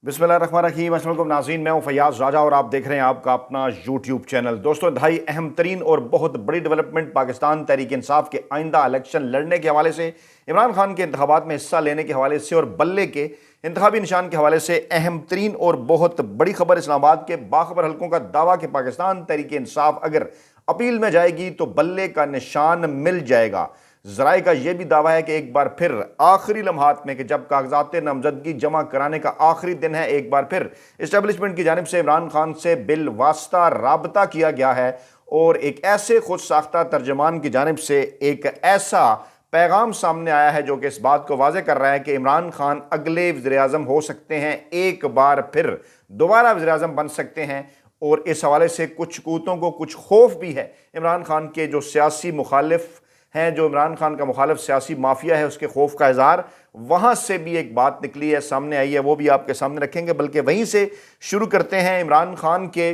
बिस्मिल्लाहिर्रहमानिर्रहीम। अस्सलाम वालेकुम नाज़रीन, मैं हूं फैयाज़ राजा और आप देख रहे हैं आपका अपना यूट्यूब चैनल। दोस्तों, इंतहाई अहम तरीन और बहुत बड़ी डेवलपमेंट पाकिस्तान तहरीक इंसाफ के आइंदा इलेक्शन लड़ने के हवाले से, इमरान खान के इंतखाबात में हिस्सा लेने के हवाले से और बल्ले के इंतखाबी निशान के हवाले से अहम तरीन और बहुत बड़ी खबर इस्लामाबाद के बाखबर हल्कों का दावा कि पाकिस्तान तहरीक इंसाफ अगर अपील में जाएगी तो बल्ले का निशान मिल जाएगा। जराए का यह भी दावा है कि एक बार फिर आखिरी लम्हात में कि जब कागजात नामजदगी जमा कराने का आखिरी दिन है, एक बार फिर इस्टेब्लिशमेंट की जानिब से इमरान खान से बिल वास्ता राबता किया गया है और एक ऐसे खुद साख्ता तर्जमान की जानिब से एक ऐसा पैगाम सामने आया है जो कि इस बात को वाज़ेह कर रहा है कि इमरान खान अगले वज़ीर-ए-आज़म हो सकते हैं, एक बार फिर दोबारा वज़ीर-ए-आज़म बन सकते हैं। और इस हवाले से कुछ कूतों को कुछ खौफ भी है इमरान खान के जो सियासी मुखालिफ हैं, जो इमरान खान का मुखालिफ सियासी माफिया है, उसके खौफ का इज़हार वहाँ से भी एक बात निकली है, सामने आई है, वो भी आपके सामने रखेंगे। बल्कि वहीं से शुरू करते हैं। इमरान खान के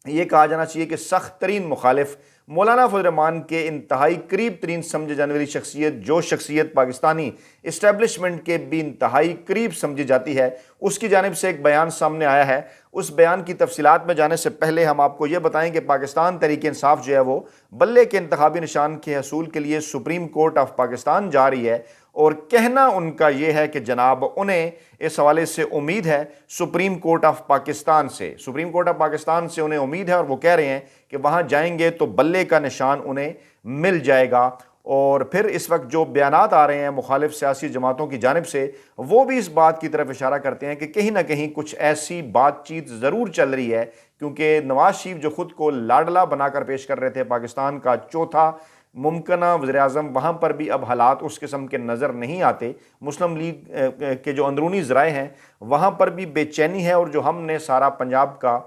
ये कहा जाना चाहिए कि सख्त तरीन मुखालिफ मौलाना फजल रहमान के इंतहाई करीब तरीन समझे जाने वाली शख्सियत, जो शख्सियत पाकिस्तानी इस्टेब्लिशमेंट के भी इंतहाई करीब समझी जाती है, उसकी जानिब से एक बयान सामने आया है। उस बयान की तफसीलात में जाने से पहले हम आपको ये बताएं कि पाकिस्तान तहरीक इंसाफ जो है वो बल्ले के इंतखाबी निशान के हसूल के लिए सुप्रीम कोर्ट ऑफ पाकिस्तान जा रही है। और कहना उनका यह है कि जनाब उन्हें इस हवाले से उम्मीद है सुप्रीम कोर्ट ऑफ पाकिस्तान से, सुप्रीम कोर्ट ऑफ पाकिस्तान से उन्हें उम्मीद है और वो कह रहे हैं कि वहाँ जाएंगे तो बल्ले का निशान उन्हें मिल जाएगा। और फिर इस वक्त जो बयानात आ रहे हैं मुखालिफ सियासी जमातों की जानिब से, वो भी इस बात की तरफ इशारा करते हैं कि कहीं ना कहीं कुछ ऐसी बातचीत ज़रूर चल रही है, क्योंकि नवाज शरीफ जो खुद को लाडला बनाकर पेश कर रहे थे, पाकिस्तान का चौथा मुमकिना वज़ीर-ए-आज़म, वहाँ पर भी अब हालात उस किस्म के नज़र नहीं आते। मुस्लिम लीग के जो अंदरूनी ज़राए हैं वहाँ पर भी बेचैनी है। और जो हमने सारा पंजाब का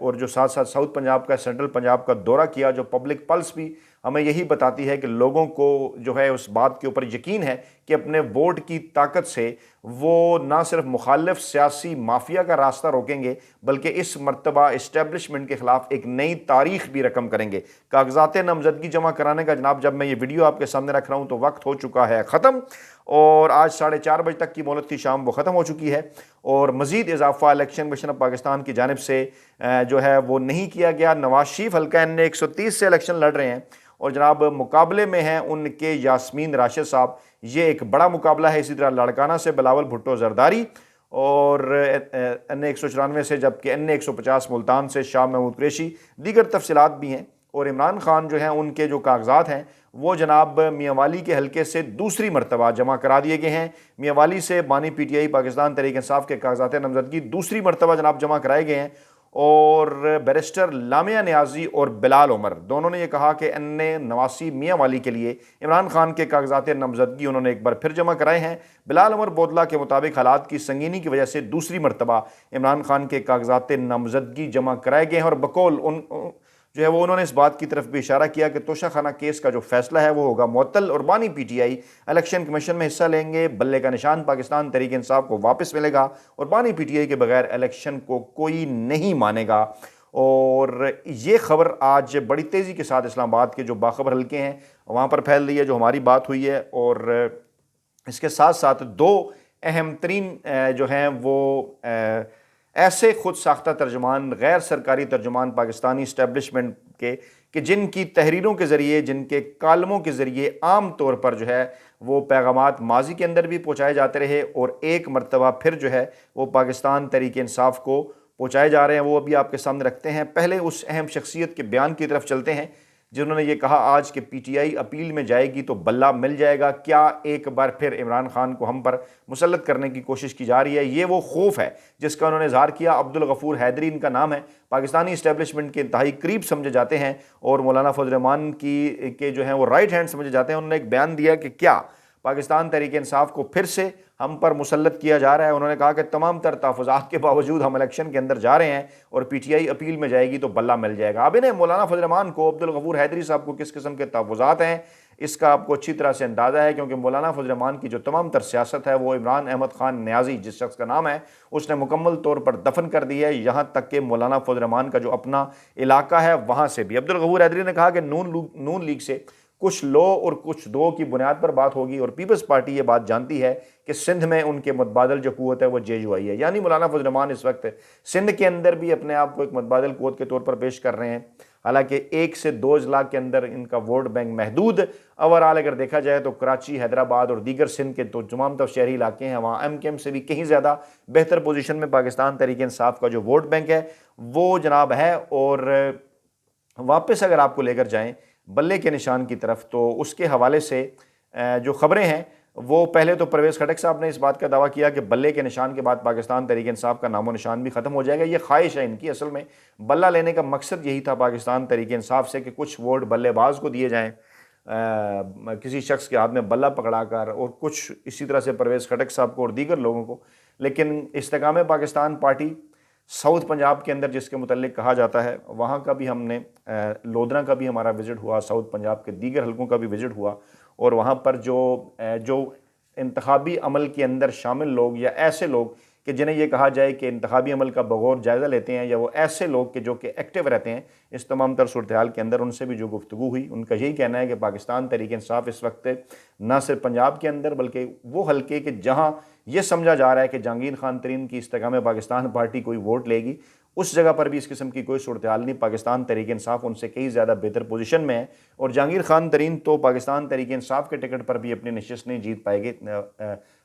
और जो साथ साथ साउथ पंजाब का, सेंट्रल पंजाब का दौरा किया, जो पब्लिक पल्स भी हमें यही बताती है कि लोगों को जो है उस बात के ऊपर यकीन है कि अपने वोट की ताकत से वो ना सिर्फ मुखालिफ सियासी माफिया का रास्ता रोकेंगे, बल्कि इस मरतबा इस्टेब्लिशमेंट के खिलाफ एक नई तारीख भी रकम करेंगे। कागजात नामजदगी जमा कराने का जनाब जब मैं ये वीडियो आपके सामने रख रहा हूँ तो वक्त हो चुका है ख़त्म, और आज 4:30 बजे तक की मोहलत थी, शाम वो ख़त्म हो चुकी है। और मज़ीद इजाफा इलेक्शन कमीशन ऑफ पाकिस्तान की जानिब से जो है वो नहीं किया गया। नवाज शरीफ हल्का एन 130 से इलेक्शन लड़ रहे हैं और जनाब मुकाबले में हैं उनके यास्मीन राशिद साहब। ये एक बड़ा मुकाबला है। इसी तरह लाड़काना से बिलावल भुट्टो जरदारी और एन 194 से, जबकि एन 150 मुल्तान से शाह महमूद कुरैशी। दीगर तफसीलात भी हैं। और इमरान खान जो हैं उनके जो कागजात हैं वो जनाब मियांवाली के हल्के से दूसरी मरतबा जमा करा दिए गए हैं। मियांवाली से बानी PTI पाकिस्तान तहरीक इंसाफ के कागजात नामजदगी दूसरी मरतबा जनाब जमा कराए गए हैं। और बैरिस्टर लामिया नियाजी और बिलाल उमर दोनों ने यह कहा कि NA89 मियांवाली के लिए इमरान खान के कागजात नामजदगी उन्होंने एक बार फिर जमा कराए हैं। बिलाल उमर बोदला के मुताबिक हालात की संगीनी की वजह से दूसरी मरतबा इमरान खान के कागजात नामजदगी जमा कराए गए हैं। और बकौल उन जो है वो उन्होंने इस बात की तरफ भी इशारा किया कि तोशा खाना केस का जो फैसला है वो होगा मुअत्तल और बानी PTI इलेक्शन कमीशन में हिस्सा लेंगे। बल्ले का निशान पाकिस्तान तहरीक इंसाफ को वापस मिलेगा और बानी PTI के बगैर इलेक्शन को कोई नहीं मानेगा। और ये खबर आज बड़ी तेज़ी के साथ इस्लामाबाद के जो बाखबर हल्के हैं वहाँ पर फैल रही है, जो हमारी बात हुई है। और इसके साथ साथ दो अहम तरीन जो हैं वो ऐसे खुद साख्ता तर्जुमान, गैर सरकारी तर्जुमान पाकिस्तानी इस्टेब्लिशमेंट के, कि जिनकी तहरीरों के ज़रिए, जिनके कालमों के ज़रिए आम तौर पर जो है वो पैगामात माजी के अंदर भी पहुँचाए जाते रहे और एक मरतबा फिर जो है वो पाकिस्तान तहरीक इंसाफ को पहुँचाए जा रहे हैं, वो अभी आपके सामने रखते हैं। पहले उस अहम शख्सियत के बयान की तरफ चलते हैं जिन्होंने ये कहा आज कि PTI अपील में जाएगी तो बल्ला मिल जाएगा। क्या एक बार फिर इमरान खान को हम पर मुसल्लत करने की कोशिश की जा रही है? ये वो खौफ है जिसका उन्होंने इजहार किया। अब्दुल गफूर हैदरी इनका नाम है, पाकिस्तानी इस्टेब्लिशमेंट के इंतहाई करीब समझे जाते हैं और मौलाना फजल रहमान की के जो हैं वो राइट हैंड समझे जाते हैं। उन्होंने एक बयान दिया कि क्या पाकिस्तान तहरीक इंसाफ को फिर से हम पर मुसल्लत किया जा रहा है। उन्होंने कहा कि तमाम तर तहफ़्फ़ुज़ात के बावजूद हम इलेक्शन के अंदर जा रहे हैं और PTI अपील में जाएगी तो बल्ला मिल जाएगा। अब इन्हें मौलाना फजल रहमान को, अब्दुल गफूर हैदरी साहब को किस किस्म के तहफ़्फ़ुज़ात हैं इसका आपको अच्छी तरह से अंदाज़ा है, क्योंकि मौलाना फजल रहमान की जो तमाम तर सियासत है वो इमरान अहमद खान नियाज़ी जिस शख्स का नाम है उसने मुकम्मल तौर पर दफन कर दी है। यहाँ तक कि मौलाना फजल रहमान का जो अपना इलाका है वहाँ से भी। अब्दुल गफूर हैदरी ने कहा कि नून लीग से कुछ लो और कुछ दो की बुनियाद पर बात होगी। और पीपल्स पार्टी ये बात जानती है कि सिंध में उनके मुतबादल जो कुव्वत है वो JUI है, यानी मौलाना फजल रहमान इस वक्त सिंध के अंदर भी अपने आप को एक मुतबादल कुव्वत के तौर पर पेश कर रहे हैं। हालांकि 1 से 2 अजला के अंदर इनका वोट बैंक महदूद ओवरऑल अगर देखा जाए तो कराची, हैदराबाद और दीगर सिंध के तो तमाम तब शहरी इलाके हैं, वहाँ MKM से भी कहीं ज़्यादा बेहतर पोजीशन में पाकिस्तान तहरीक इंसाफ का जो वोट बैंक है वो जनाब है। और वापस अगर आपको लेकर जाएं बल्ले के निशान की तरफ, तो उसके हवाले से जो खबरें हैं वो पहले तो परवेज़ खटक साहब ने इस बात का दावा किया कि बल्ले के निशान के बाद पाकिस्तान तहरीक इंसाफ का नामो निशान भी ख़त्म हो जाएगा। ये ख्वाहिश है इनकी, असल में बल्ला लेने का मकसद यही था पाकिस्तान तहरीक इंसाफ से कि कुछ वोट बल्लेबाज को दिए जाएँ, किसी शख्स के हाथ में बल्ला पकड़ा कर, और कुछ इसी तरह से परवेज़ खटक साहब को और दीगर लोगों को। लेकिन इस्तेकाम पाकिस्तान पार्टी साउथ पंजाब के अंदर जिसके मुतल्लिक कहा जाता है, वहाँ का भी हमने लोधरा का भी हमारा विज़िट हुआ, साउथ पंजाब के दीगर हलकों का भी विज़िट हुआ। और वहाँ पर जो इंतखाबी अमल के अंदर शामिल लोग या ऐसे लोग कि जिन्हें ये कहा जाए कि इंतखाबी अमल का बगौर जायज़ा लेते हैं, या वो ऐसे लोग कि जो कि एक्टिव रहते हैं इस तमाम तर सूरत हाल के अंदर, उनसे भी जो गुफ्तगू हुई, उनका यही कहना है कि पाकिस्तान तहरीक इंसाफ इस वक्त न सिर्फ पंजाब के अंदर बल्कि वो हल्के कि जहाँ ये समझा जा रहा है कि जहांगीर खान तरीन की इस्तेकाम पाकिस्तान पार्टी कोई वोट लेगी, उस जगह पर भी इस किस्म की कोई सूरत हाल नहीं। पाकिस्तान तहरीक इंसाफ उनसे कई ज़्यादा बेहतर पोजीशन में है। और जहांगीर खान तरीन तो पाकिस्तान तहरीक इंसाफ के टिकट पर भी अपनी नशिस्त नहीं जीत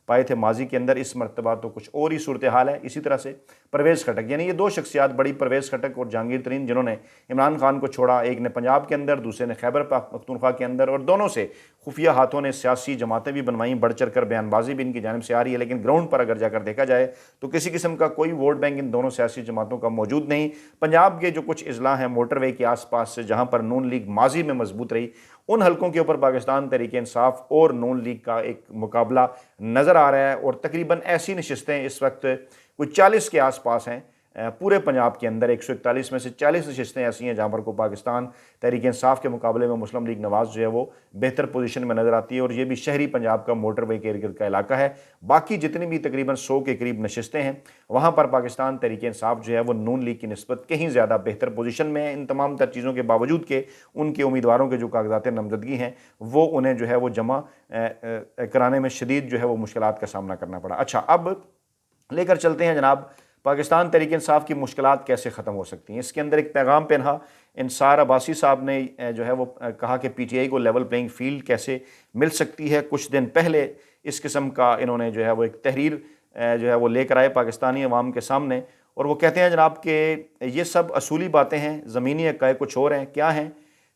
पाए थे माजी के अंदर। इस मरतबा तो कुछ और ही सूरत हाल है। इसी तरह से परवेज़ खटक, यानी ये दो शख्सियात बड़ी, परवेज़ खटक और जहांगीर तरीन, जिन्होंने इमरान खान को छोड़ा, एक ने पंजाब के अंदर, दूसरे ने खैबर पख्तूनख्वा के अंदर, और दोनों से खुफिया हाथों ने सियासी जमातें भी बनवाई, बढ़ चढ़ कर बयानबाजी भी इनकी जानिब से आ रही है। लेकिन ग्राउंड पर अगर जाकर देखा जाए तो किसी किस्म का कोई वोट बैंक इन दोनों सियासी जमातों का मौजूद नहीं। पंजाब के जो कुछ अजला हैं मोटरवे के आसपास से, जहाँ पर नून लीग माजी में मजबूत रही, उन हलकों के ऊपर पाकिस्तान तहरीक इंसाफ और नून लीग का एक मुकाबला नज़र आ रहा है। और तकरीबन ऐसी नशिस्तें इस वक्त कुछ 40 के आसपास हैं पूरे पंजाब के अंदर। 141 में से 40 नशिस्तें ऐसी हैं जहाँ पर को पाकिस्तान तहरीक इंसाफ के मुकाबले में मुस्लिम लीग नवाज़ जो है वो बेहतर पोजीशन में नज़र आती है। और ये भी शहरी पंजाब का मोटरवे के इर्द का इलाका है। बाकी जितनी भी तकरीबन 100 के करीब नशिस्तें हैं, वहाँ पर पाकिस्तान तहरीक इंसाफ जो है वो नून लीग की निस्बत कहीं ज़्यादा बेहतर पोजीशन में है। इन तमाम तर चीज़ों के बावजूद के उनके उम्मीदवारों के जो कागजात नामजदगी हैं वो उन्हें जो है वो जमा कराने में शदीद जो है वो मुश्किलात का सामना करना पड़ा। अच्छा, अब लेकर चलते हैं जनाब पाकिस्तान तहरीक इंसाफ की मुश्किलात कैसे ख़त्म हो सकती हैं। इसके अंदर एक पैगाम पहना इंसार अब्बासी साहब ने जो है वो कहा कि PTI को लेवल प्लेइंग फील्ड कैसे मिल सकती है। कुछ दिन पहले इस किस्म का इन्होंने जो है वो एक तहरीर जो है वो लेकर आए पाकिस्तानी अवाम के सामने, और वो कहते हैं जनाब कि ये सब असूली बातें हैं, ज़मीनी हक़ाइक़ कुछ और हैं। क्या हैं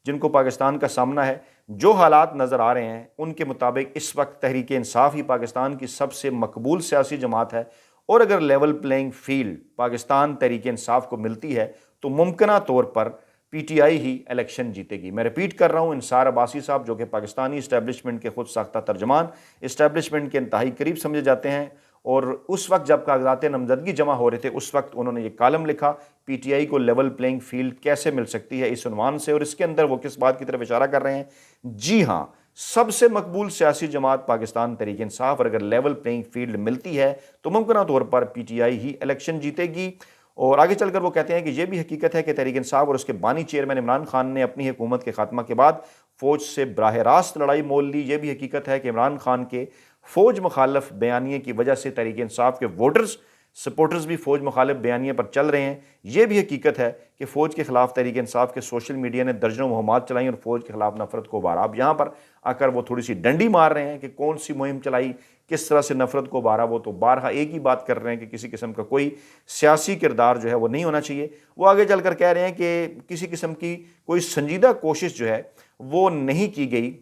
जिनको पाकिस्तान का सामना है? जो हालात नज़र आ रहे हैं उनके मुताबिक इस वक्त तहरीक इंसाफ ही पाकिस्तान की सबसे मकबूल सियासी जमात है। और अगर level playing field Pakistan Tehreek Insaf को मिलती है तो मुमकिना तौर पर PTI ही इलेक्शन जीतेगी। मैं रिपीट कर रहा हूँ, इंसार अब्बासी साहब जो कि पाकिस्तानी इस्टेब्लिशमेंट के खुद साख्ता तर्जमान, इस्टेब्लिशमेंट के इंतहाई करीब समझे जाते हैं, और उस वक्त जब कागजात नामजदगी जमा हो रहे थे उस वक्त उन्होंने ये कालम लिखा, PTI को लेवल प्लेइंग फील्ड कैसे मिल सकती है, इस उन्वान से। और इसके अंदर वो किस बात की तरफ इशारा कर रहे हैं? जी हाँ, सबसे मकबूल सियासी जमात पाकिस्तान तहरीक इंसाफ, और अगर लेवल प्लेइंग फील्ड मिलती है तो मुमकिन तौर पर PTI ही इलेक्शन जीतेगी। और आगे चलकर वो कहते हैं कि यह भी हकीकत है कि तहरीक इंसाफ और उसके बानी चेयरमैन इमरान खान ने अपनी हुकूमत के खात्मा के बाद फ़ौज से बराह रास्त लड़ाई मोल ली। यह भी हकीकत है कि इमरान खान के फ़ौज मुखालफ बयानिए की वजह से तहरीक इंसाफ के वोटर्स सपोर्टर्स भी फ़ौज मुखालिफ बयानिए पर चल रहे हैं। यह भी हकीकत है कि फ़ौज के खिलाफ तहरीक इंसाफ के सोशल मीडिया ने दर्जनों मुहिमात चलाई और फ़ौज के खिलाफ नफरत को उभारा। अब यहाँ पर आकर वो थोड़ी सी डंडी मार रहे हैं कि कौन सी मुहिम चलाई, किस तरह से नफरत को उभारा। वो तो बारहा एक ही बात कर रहे हैं कि किसी किस्म का कोई सियासी किरदार जो है वो नहीं होना चाहिए। वो आगे चलकर कह रहे हैं कि किसी किस्म की कोई संजीदा कोशिश जो है वो नहीं की गई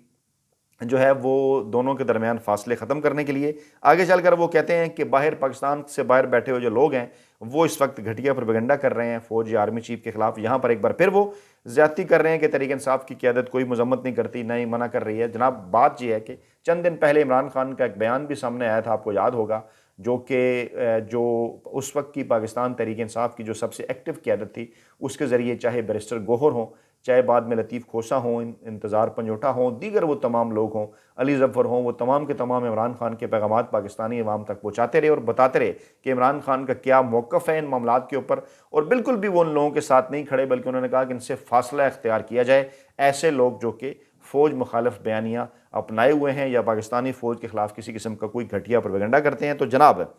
जो है वो दोनों के दरमियान फासले ख़त्म करने के लिए। आगे चलकर वो कहते हैं कि बाहर पाकिस्तान से बाहर बैठे हुए जो लोग हैं वो इस वक्त घटिया प्रोपेगेंडा कर रहे हैं फ़ौज या आर्मी चीफ के खिलाफ। यहाँ पर एक बार फिर वो ज़्यादती कर रहे हैं कि तहरीक इंसाफ की क़यादत कोई मजम्मत नहीं करती, न ही मना कर रही है। जनाब, बात यह है कि चंद दिन पहले इमरान खान का एक बयान भी सामने आया था, आपको याद होगा, जो उस वक्त की पाकिस्तान तहरीक इंसाफ की जो सबसे एक्टिव क़यादत थी उसके ज़रिए, चाहे बैरिस्टर गोहर हों, चाहे बाद में लतीफ़ खोसा हों, इंतज़ार पंजोटा हों, दीगर वो तमाम लोग हों, अली ज़फ़र हों, वो तमाम के तमाम इमरान खान के पैगामात पाकिस्तानी अवाम तक पहुँचाते रहे और बताते रहे कि इमरान खान का क्या मौक़िफ़ है इन मामलात के ऊपर। और बिल्कुल भी वो उन लोगों के साथ नहीं खड़े, बल्कि उन्होंने कहा कि इनसे फ़ासला इख्तियार किया जाए, ऐसे लोग जो कि फ़ौज मुखालिफ बयानियाँ अपनाए हुए हैं या पाकिस्तानी फ़ौज के ख़िलाफ़ किसी किस्म का कोई घटिया प्रोपेगेंडा करते हैं। तो जनाब,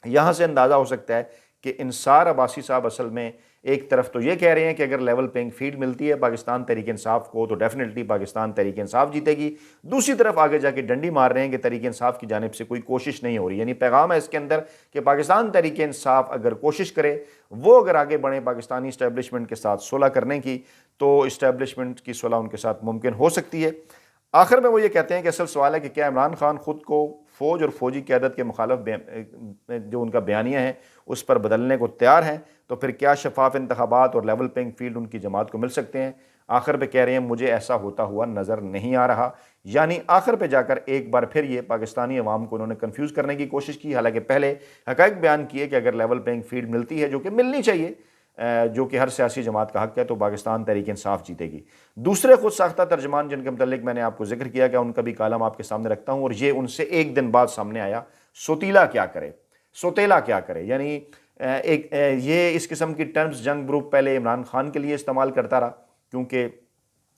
यहाँ से अंदाज़ा हो सकता है कि इंसार अब्बासी साहब असल में एक तरफ तो ये कह रहे हैं कि अगर लेवल प्लेइंग फील्ड मिलती है पाकिस्तान तहरीक इंसाफ को तो डेफिनेटली पाकिस्तान तहरीक इंसाफ जीतेगी। दूसरी तरफ आगे जाके डंडी मार रहे हैं कि तहरीक इंसाफ की जानिब से कोई कोशिश नहीं हो रही, यानी पैगाम है इसके अंदर कि पाकिस्तान तहरीक इंसाफ अगर कोशिश करे, वो अगर आगे बढ़े पाकिस्तानी इस्टेब्लिशमेंट के साथ सुलह करने की, तो इस्टेब्लिशमेंट की सुलह उनके साथ मुमकिन हो सकती है। आखिर में वो ये कहते हैं कि असल सवाल है कि क्या इमरान खान खुद को फ़ौज और फौजी क़यादत के मुखालिफ जो उनका बयानिया है उस पर बदलने को तैयार हैं, तो फिर क्या शफाफ इंतखाबात और लेवल प्लेइंग फील्ड उनकी जमात को मिल सकते हैं। आखिर पे कह रहे हैं मुझे ऐसा होता हुआ नज़र नहीं आ रहा, यानी आखिर पे जाकर एक बार फिर ये पाकिस्तानी अवाम को उन्होंने कन्फ्यूज़ करने की कोशिश की। हालांकि पहले हक़ाइक़ बयान किए कि अगर लेवल प्लेइंग फील्ड मिलती है, जो कि मिलनी चाहिए, जो कि हर सियासी जमात का हक है, तो पाकिस्तान तहरीक इंसाफ जीतेगी। दूसरे खुद साख्ता तर्जमान जिनके मतलब मैंने आपको जिक्र किया कि उनका भी कालम आपके सामने रखता हूँ, और ये उनसे एक दिन बाद सामने आया, सोतीला क्या करे, सोतेला क्या करे, यानी ये इस किस्म की टर्म्स जंग ग्रुप पहले इमरान खान के लिए इस्तेमाल करता रहा, क्योंकि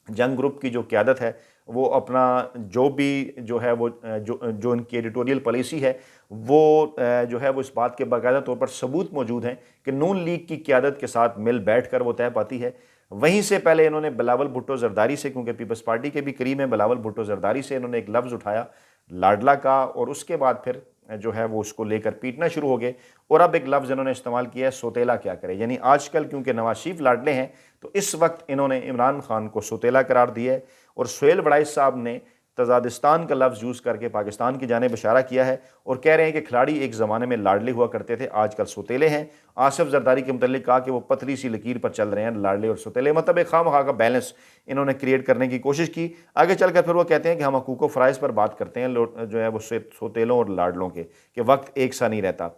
जंग ग्रुप की जो क़यादत है वो अपना जो भी जो है वो जो उनकी एडिटोरियल पॉलिसी है वो जो है वो इस बात के बाकायदा तौर पर सबूत मौजूद हैं कि नून लीग की क़यादत के साथ मिल बैठ कर वो तय पाती है। वहीं से पहले इन्होंने बिलावल भुट्टो जरदारी से, क्योंकि पीपल्स पार्टी के भी करीब हैं, बिलावल भुट्टो जरदारी से इन्होंने एक लफ्ज़ उठाया लाडला का, और उसके बाद फिर जो है वो उसको लेकर पीटना शुरू हो गए। और अब एक लफ्ज़ इन्होंने इस्तेमाल किया है, सोतेला क्या करे, यानी आजकल क्योंकि नवाज शरीफ लाडले हैं तो इस वक्त इन्होंने इमरान खान को सोतेला करार दिया है। और सुहेल वड़ाइच साहब ने तजादिस्तान का लफ्ज़ यूज़ करके पाकिस्तान की जानिब इशारा किया है और कह रहे हैं कि खिलाड़ी एक ज़माने में लाडले हुआ करते थे, आजकल सोतेले हैं। आसिफ जरदारी के मुतल्लिक कहा कि वो पतली सी लकीर पर चल रहे हैं, लाडले और सोतेले, मतलब एक खामखा का बैलेंस इन्होंने क्रिएट करने की कोशिश की। आगे चलकर फिर वो कहते हैं कि हम हकूक़ फ़राइज़ पर बात करते हैं जो है वो सोतेलों और लाडलों के, कि वक्त एक सा नहीं रहता।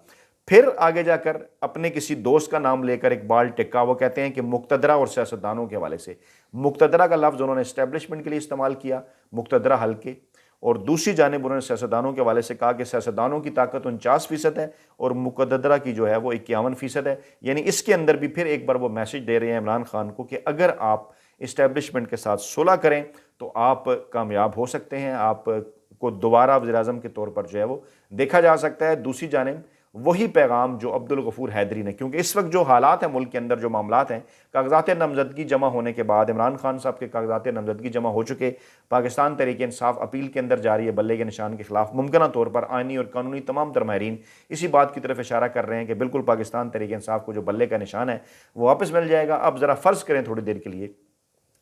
फिर आगे जाकर अपने किसी दोस्त का नाम लेकर इकबाल टिक्का, वो कहते हैं कि मुक़तदरा और सियासतदानों के हवाले से, मुक़तदरा का लफ्ज़ उन्होंने इस्टेब्लिशमेंट के लिए इस्तेमाल किया, मुक़तदरा हल्के, और दूसरी जानिब उन्होंने सियासतदानों के हवाले से कहा कि सियासतदानों की ताकत 49% है और मुक़तदरा की जो है वो 51% है। यानी इसके अंदर भी फिर एक बार वो मैसेज दे रहे हैं इमरान खान को कि अगर आप इस्टेब्लिशमेंट के साथ सुलह करें तो आप कामयाब हो सकते हैं, आपको दोबारा वज़ीर-ए-आज़म के तौर पर जो है वो देखा जा सकता है। दूसरी जानिब वही पैगाम जो अब्दुल गफूर हैदरी ने, क्योंकि इस वक्त जो हालात हैं मुल्क के अंदर, जो मामलात हैं, कागजात नामजदगी जमा होने के बाद इमरान खान साहब के कागजात नामजदगी जमा हो चुके, पाकिस्तान तहरीक इंसाफ अपील के अंदर जा रही है बल्ले के निशान के खिलाफ, मुमकिन तौर पर आइनी और कानूनी तमाम तर माहिरीन इसी बात की तरफ इशारा कर रहे हैं कि बिल्कुल पाकिस्तान तहरीक इंसाफ को जो बल्ले का निशान है वो वापस मिल जाएगा। अब ज़रा फ़र्ज़ करें थोड़ी देर के लिए,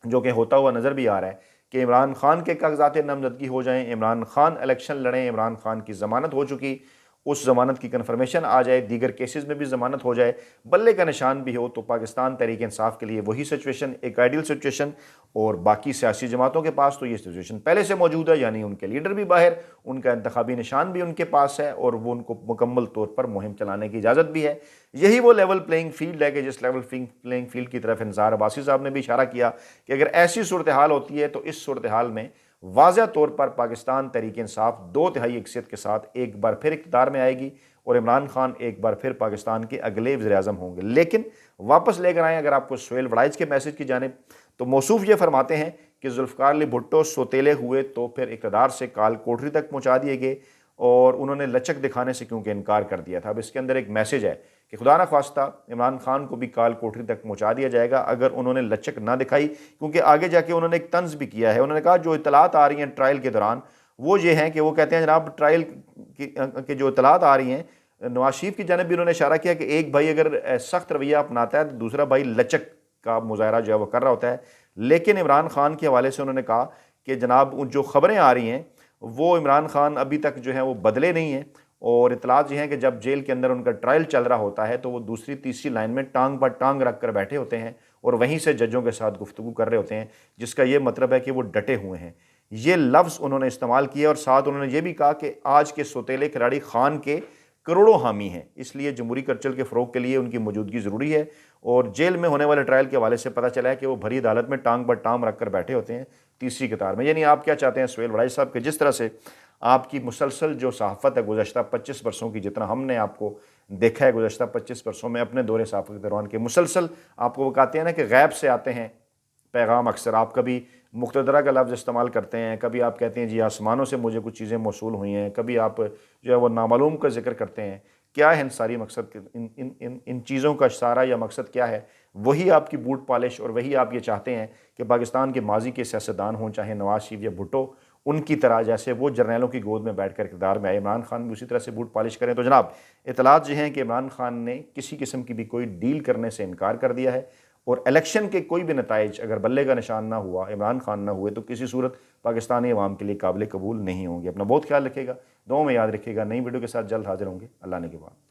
जो कि होता हुआ नज़र भी आ रहा है, कि इमरान खान के कागजात नामजदगी हो जाएँ, इमरान खान इलेक्शन लड़ें, इमरान खान की ज़मानत हो चुकी, उस ज़मानत की कन्फर्मेशन आ जाए, दीगर केसेस में भी ज़मानत हो जाए, बल्ले का निशान भी हो, तो पाकिस्तान तहरीक इंसाफ के लिए वही सिचुएशन, एक आइडियल सिचुएशन। और बाकी सियासी जमातों के पास तो ये सिचुएशन पहले से मौजूद है, यानी उनके लीडर भी बाहर, उनका इंतखाबी निशान भी उनके पास है और वो उनको मुकम्मल तौर पर मुहिम चलाने की इजाज़त भी है। यही वो लेवल प्लेइंग फील्ड है कि जिस लेवल प्लेइंग फील्ड की तरफ इंसार अब्बासी साहब ने भी इशारा किया कि अगर ऐसी सूरत हाल होती है तो इस सूरत हाल में वाज़ह तौर पर पाकिस्तान तहरीक इंसाफ 2/3 अक्सरियत के साथ एक बार फिर इक़्तिदार में आएगी और इमरान खान एक बार फिर पाकिस्तान के अगले वज़ीर-ए-आज़म होंगे। लेकिन वापस लेकर आएँ अगर आपको सुहेल वड़ाइच के मैसेज की जानिब, तो मौसूफ ये फरमाते हैं कि ज़ुल्फ़िकार अली भुट्टो सोतेले हुए तो फिर इक़्तिदार से काल कोठरी तक पहुँचा दिए गए और उन्होंने लचक दिखाने से क्योंकि इनकार कर दिया था। अब इसके अंदर एक मैसेज है कि खुदा न ख्वास्ता इमरान खान को भी काल कोठरी तक पहुँचा दिया जाएगा अगर उन्होंने लचक ना दिखाई, क्योंकि आगे जाके उन्होंने एक तंज़ भी किया है। उन्होंने कहा जो इतलात आ रही हैं ट्रायल के दौरान वो ये हैं कि वो कहते हैं जनाब ट्रायल की जो इतलात आ रही हैं, नवाज शरीफ की जानिब भी उन्होंने इशारा किया कि एक भाई अगर सख्त रवैया अपनाता है तो दूसरा भाई लचक का मुजाहरा जो है वो कर रहा होता है। लेकिन इमरान खान के हवाले से उन्होंने कहा कि जनाब जो ख़बरें आ रही हैं वो इमरान खान अभी तक जो है वो बदले नहीं हैं और इतलात ये हैं कि जब जेल के अंदर उनका ट्रायल चल रहा होता है तो वो दूसरी तीसरी लाइन में टांग पर टांग रख कर बैठे होते हैं और वहीं से जजों के साथ गुफ्तगू कर रहे होते हैं, जिसका ये मतलब है कि वो डटे हुए हैं। ये लफ्ज़ उन्होंने इस्तेमाल किया और साथ उन्होंने ये भी कहा कि आज के सोतेले खिलाड़ी खान के करोड़ों हामी हैं, इसलिए जमहूरी कल्चर के फ़रोग के लिए उनकी मौजूदगी ज़रूरी है। और जेल में होने वाले ट्रायल के हवाले से पता चला है कि वो भरी अदालत में टांग पर टांग रख कर बैठे होते हैं तीसरी कतार में। यानी आप क्या चाहते हैं सुहेल वड़ाइच साहब के जिस तरह से आपकी मुसलसल जो सहाफ़त है गुज़श्ता 25 वर्षों की, जितना हमने आपको देखा है गुज़श्ता 25 वर्षों में अपने दौरे सहाफ़त के दौरान के मुसलसल आपको वो कहते हैं ना कि गैब से आते हैं पैगाम, अक्सर आप कभी मुक़तदरा का लफ्ज़ इस्तेमाल करते हैं, कभी आप कहते हैं जी आसमानों से मुझे कुछ चीज़ें मौसूल हुई हैं, कभी आप जो है वो नामालूम का ज़िक्र करते हैं। क्या है इन सारी मकसद के इन चीज़ों का सारा या मकसद क्या है? वही आपकी बूट पॉलिश और वही आप ये चाहते हैं कि पाकिस्तान के माजी के सियासतदान हों, चाहे नवाज़ शरीफ या भुट्टो, उनकी तरह जैसे वो जर्नैलों की गोद में बैठकर इक़्तिदार में आए, इमरान खान भी उसी तरह से बूट पॉलिश करें। तो जनाब, इत्तलात ये हैं कि इमरान खान ने किसी किस्म की भी कोई डील करने से इनकार कर दिया है और इलेक्शन के कोई भी नताइज अगर बल्ले का निशान ना हुआ, इमरान खान ना हुए, तो किसी सूरत पाकिस्तानी अवाम के लिए काबिल कबूल नहीं होंगे। अपना बहुत ख्याल रखिएगा, दुआओं में याद रखिएगा। नई वीडियो के साथ जल्द हाजिर होंगे। अल्लाह ने के बाद।